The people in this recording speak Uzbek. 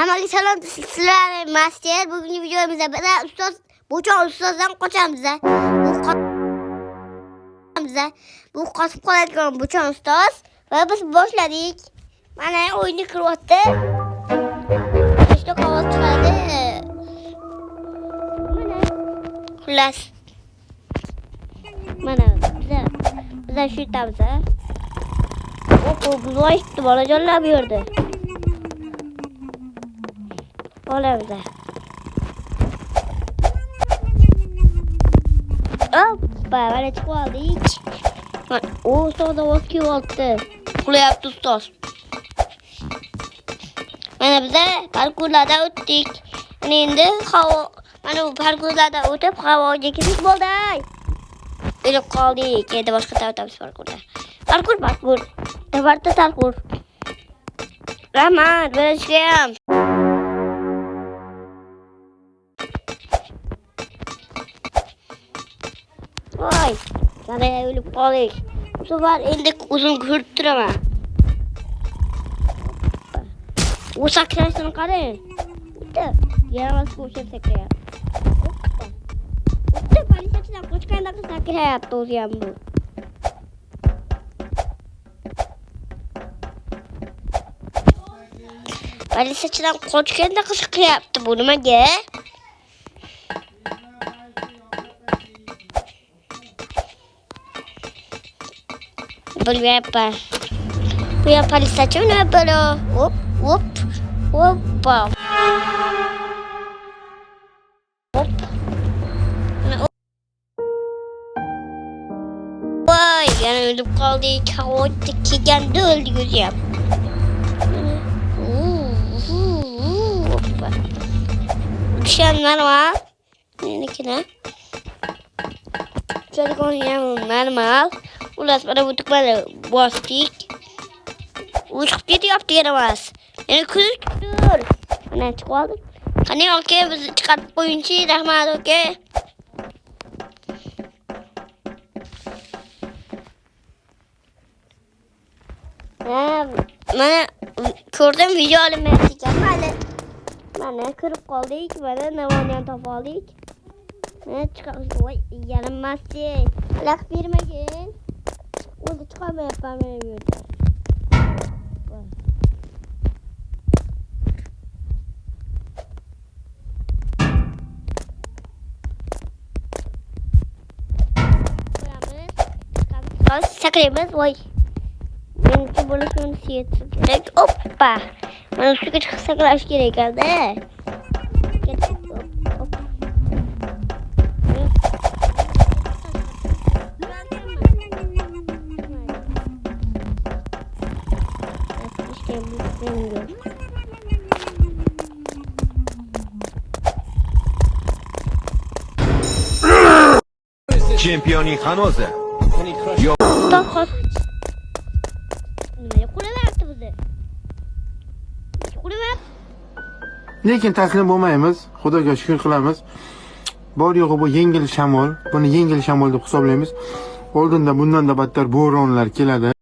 Hammaga salom, sizlar master. Bugungi videomizda biz ustoz Bo'chon ustozdan qochamiz. Bu qotib qoladigan Bo'chon ustoz va biz boshladik. Mana o'yinni kiryapti. İşte qog'oz chiqadi. Mana xullas. Mana biz shu yutamiz. Bu zo'yishdi bolajonlar bu yerda. Olabilir. Hoppa, bana çıkmadık. O sonra vaski oldu. Kulayaptı ustoz. Mana bize parkurlarda o'tdik. Endi mana bu parkurlarda o'tib havoga ketib bo'ldi. O'lib qoldik. Endi boshqa o'tamiz parkurda. Parkur. Dabarda parkur. Rahmat, berishim. Voy, mana o'lib qoldik. Bu safar endi o'zim ko'rib turaman. U sakrashini qarang. Bitta yaramas ko'chib sakrayapti. Bitta politsiyachilar qochganda sakrayapti o'zi ham bu. Politsiyachilar qochganda sakrayapti bu nimaga? Bilmayapman. Bu ya politsiyachi nima bo'lo? Hoppa. Voy, yana o'lib qoldik. Havoda kelganda o'ldik o'zi ham. Hoppa. Normal. Meniki ham normal. Ulas mana bu tukmani bosdik. U chiqib ketyapti yana emas. Yana kuzdir. Mana chiqib oldik. Qani aka bizni chiqarib qo'yingchi, rahmat aka. Mana ko'rdim video olmayapti ekan hali. Mana kirib qoldik, mana navoni ham topib oldik. Mana chiqamiz. Voy, yalinmasdi. Alaq bermagin. O'zi chiqamayapman men bu yerda. Sakraymiz, voy. Menimcha bo'lishini siyetib kerak. Hoppa. Mana ustiga chiqib sakrash kerak ekan-da. Chempioning hanozda. Yo'q. Nima qilyapti bizni? Lekin taslim bo'lmaymiz. Xudoga shukr qilamiz. Bor yo'g'i bu yengil shamol. Buni yengil shamol deb hisoblaymiz. Oldinda bundan da battar bo'ronlar keladi.